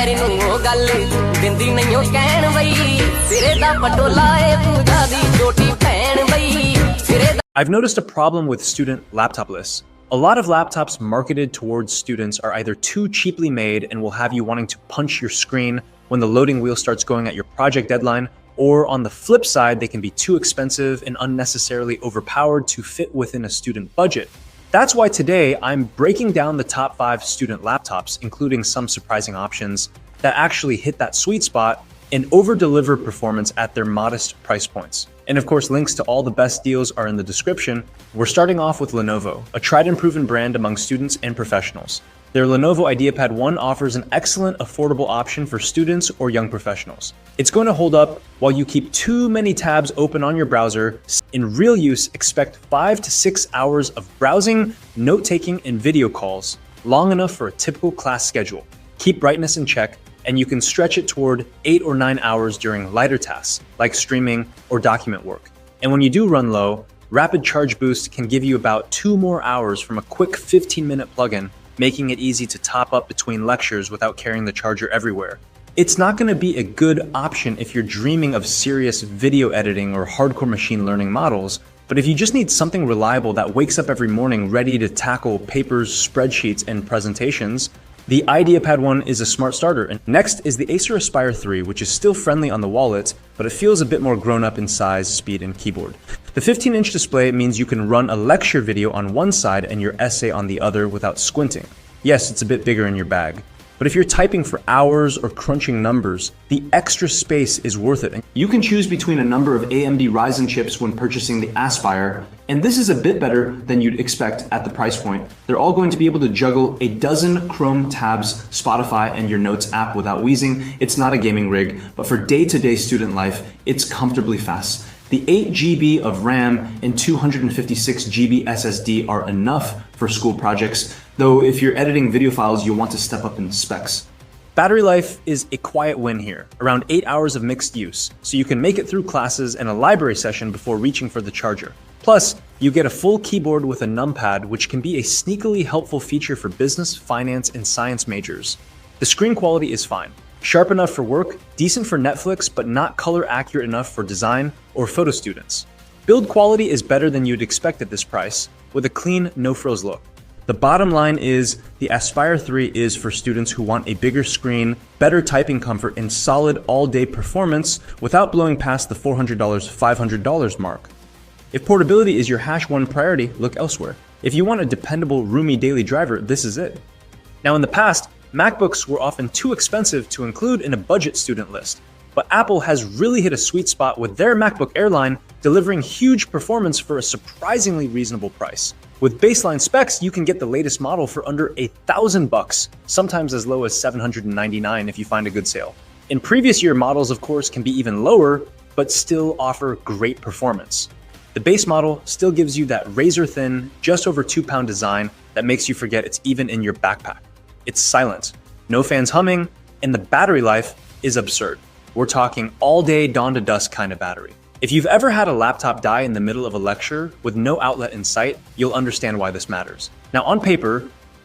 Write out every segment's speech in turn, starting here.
ਪੈਰੀ ਨੂੰ ਉਹ ਗੱਲ ਦਿੰਦੀ ਨਹੀਂ ਉਹ ਕਹਿਣ ਬਈ ਸਿਰੇ ਦਾ ਪਟੋਲਾ ਏ ਪੂਜਾ ਦੀ ਛੋਟੀ ਭੈਣ ਬਈ ਸਿਰੇ I've noticed a problem with student laptop lists. A lot of laptops marketed towards students are either too cheaply made and will have you wanting to punch your screen when the loading wheel starts going at your project deadline, or on the flip side, they can be too expensive and unnecessarily overpowered to fit within a student budget. That's why today I'm breaking down the top 5 student laptops, including some surprising options that actually hit that sweet spot and over-deliver performance at their modest price points. And of course, links to all the best deals are in the description. We're starting off with Lenovo, a tried and proven brand among students and professionals. Their Lenovo IdeaPad 1 offers an excellent, affordable option for students or young professionals. It's going to hold up while you keep too many tabs open on your browser. In real use, expect 5 to 6 hours of browsing, note-taking, and video calls, long enough for a typical class schedule. Keep brightness in check, and you can stretch it toward 8 or 9 hours during lighter tasks, like streaming or document work. And when you do run low, Rapid Charge Boost can give you about 2 more hours from a quick 15-minute plug-in, making it easy to top up between lectures without carrying the charger everywhere. It's not going to be a good option if you're dreaming of serious video editing or hardcore machine learning models, but if you just need something reliable that wakes up every morning ready to tackle papers, spreadsheets, and presentations, the IdeaPad 1 is a smart starter. And next is the Acer Aspire 3, which is still friendly on the wallet, but it feels a bit more grown up in size, speed, and keyboard. The 15-inch display means you can run a lecture video on one side and your essay on the other without squinting. Yes, it's a bit bigger in your bag. But if you're typing for hours or crunching numbers, the extra space is worth it. You can choose between a number of AMD Ryzen chips when purchasing the Aspire, and this is a bit better than you'd expect at the price point. They're all going to be able to juggle a dozen Chrome tabs, Spotify, and your Notes app without wheezing. It's not a gaming rig, but for day-to-day student life, it's comfortably fast. The 8 GB of RAM and 256 GB SSD are enough for school projects, though if you're editing video files, you'll want to step up in specs. Battery life is a quiet win here, around 8 hours of mixed use, so you can make it through classes and a library session before reaching for the charger. Plus, you get a full keyboard with a numpad, which can be a sneakily helpful feature for business, finance, and science majors. The screen quality is fine. Sharp enough for work, decent for Netflix, but not color accurate enough for design or photo students. Build quality is better than you'd expect at this price, with a clean, no-frills look. The bottom line is the Aspire 3 is for students who want a bigger screen, better typing comfort, and solid all-day performance without blowing past the $400, $500 mark. If portability is your #1 priority, look elsewhere. If you want a dependable, roomy daily driver, this is it. Now, in the past, MacBooks were often too expensive to include in a budget student list, but Apple has really hit a sweet spot with their MacBook Air line, delivering huge performance for a surprisingly reasonable price. With baseline specs, you can get the latest model for under $1,000, sometimes as low as $799 if you find a good sale. In previous year models, of course, can be even lower, but still offer great performance. The base model still gives you that razor-thin, just over 2-pound design that makes you forget it's even in your backpack. It's silent, no fans humming, and the battery life is absurd. We're talking all day, dawn to dusk kind of battery. If you've ever had a laptop die in the middle of a lecture with no outlet in sight, you'll understand why this matters. Now, on paper,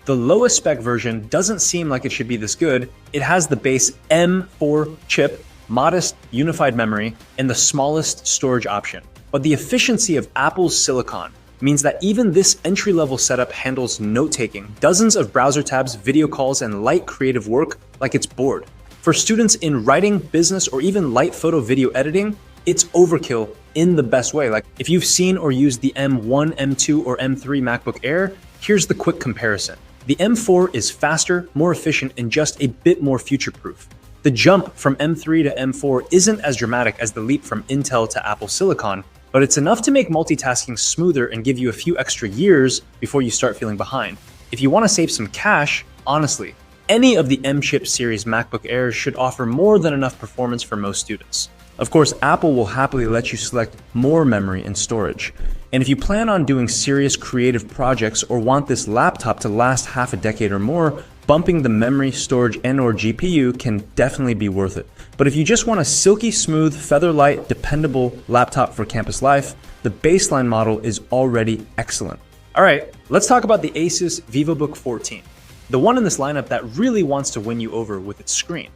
the lowest spec version doesn't seem like it should be this good. It has the base M4 chip, modest unified memory, and the smallest storage option. But the efficiency of Apple's silicon means that even this entry-level setup handles note-taking, dozens of browser tabs, video calls, and light creative work like it's bored. For students in writing, business, or even light photo video editing, it's overkill in the best way. Like if you've seen or used the M1, M2, or M3 MacBook Air, here's the quick comparison. The M4 is faster, more efficient, and just a bit more future-proof. The jump from M3 to M4 isn't as dramatic as the leap from Intel to Apple Silicon, but it's enough to make multitasking smoother and give you a few extra years before you start feeling behind. If you want to save some cash, honestly, any of the M-chip series MacBook Airs should offer more than enough performance for most students. Of course, Apple will happily let you select more memory and storage. And if you plan on doing serious creative projects or want this laptop to last half a decade or more, bumping the memory, storage, and/or GPU can definitely be worth it. But if you just want a silky smooth, feather-light, dependable laptop for campus life, the baseline model is already excellent. All right, let's talk about the ASUS VivoBook 14. the one in this lineup that really wants to win you over with its screen.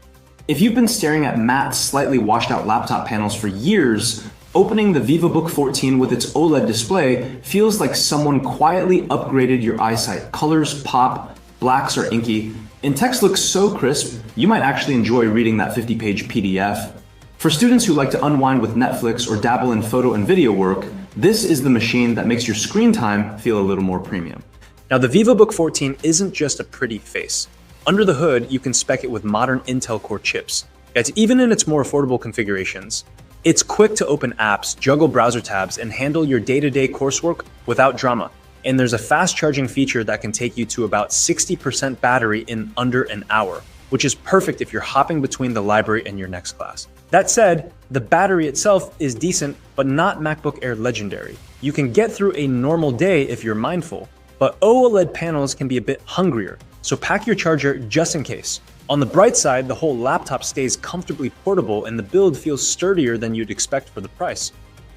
If you've been staring at matte, slightly washed out laptop panels for years, opening the VivoBook 14 with its OLED display feels like someone quietly upgraded your eyesight. Colors pop, blacks are inky, and text looks so crisp, you might actually enjoy reading that 50-page PDF. For students who like to unwind with Netflix or dabble in photo and video work, this is the machine that makes your screen time feel a little more premium. Now, the VivoBook 14 isn't just a pretty face. Under the hood, you can spec it with modern Intel Core chips. Guys, even in its more affordable configurations, it's quick to open apps, juggle browser tabs, and handle your day-to-day coursework without drama. And there's a fast charging feature that can take you to about 60% battery in under an hour, which is perfect if you're hopping between the library and your next class. That said, the battery itself is decent, but not MacBook Air legendary. You can get through a normal day if you're mindful, but OLED panels can be a bit hungrier, so pack your charger just in case. On the bright side, the whole laptop stays comfortably portable and the build feels sturdier than you'd expect for the price.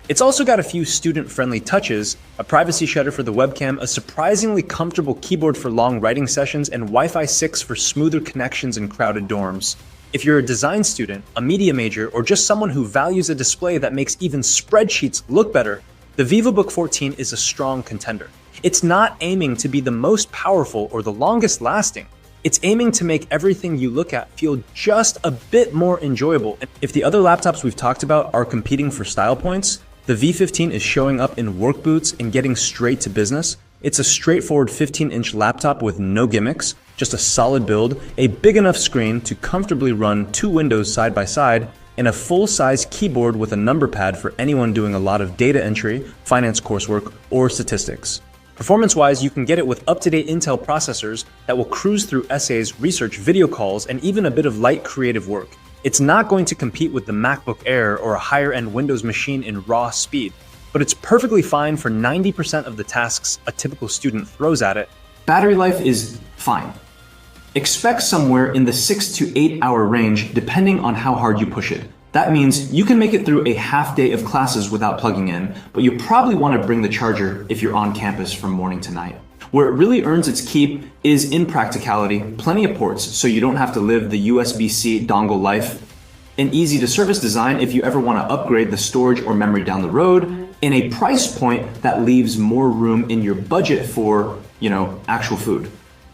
It's also got a few student-friendly touches, a privacy shutter for the webcam, a surprisingly comfortable keyboard for long writing sessions, and Wi-Fi 6 for smoother connections in crowded dorms. If you're a design student, a media major, or just someone who values a display that makes even spreadsheets look better, the VivoBook 14 is a strong contender. It's not aiming to be the most powerful or the longest lasting. It's aiming to make everything you look at feel just a bit more enjoyable. If the other laptops we've talked about are competing for style points, the V15 is showing up in work boots and getting straight to business. It's a straightforward 15-inch laptop with no gimmicks, just a solid build, a big enough screen to comfortably run 2 windows side by side, and a full-size keyboard with a number pad for anyone doing a lot of data entry, finance coursework, or statistics. Performance-wise, you can get it with up-to-date Intel processors that will cruise through essays, research, video calls, and even a bit of light creative work. It's not going to compete with the MacBook Air or a higher-end Windows machine in raw speed, but it's perfectly fine for 90% of the tasks a typical student throws at it. Battery life is fine. Expect somewhere in the 6 to 8 hour range depending on how hard you push it. That means you can make it through a half day of classes without plugging in, but you probably want to bring the charger if you're on campus from morning to night. Where it really earns its keep is in practicality, plenty of ports so you don't have to live the USB-C dongle life, an easy to service design if you ever want to upgrade the storage or memory down the road, and a price point that leaves more room in your budget for, actual food.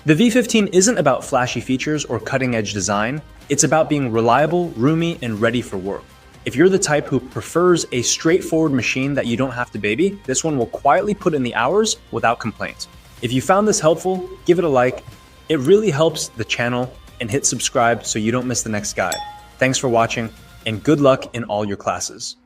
The V15 isn't about flashy features or cutting-edge design. It's about being reliable, roomy, and ready for work. If you're the type who prefers a straightforward machine that you don't have to baby, this one will quietly put in the hours without complaint. If you found this helpful, give it a like. It really helps the channel, and hit subscribe so you don't miss the next guide. Thanks for watching, and good luck in all your classes.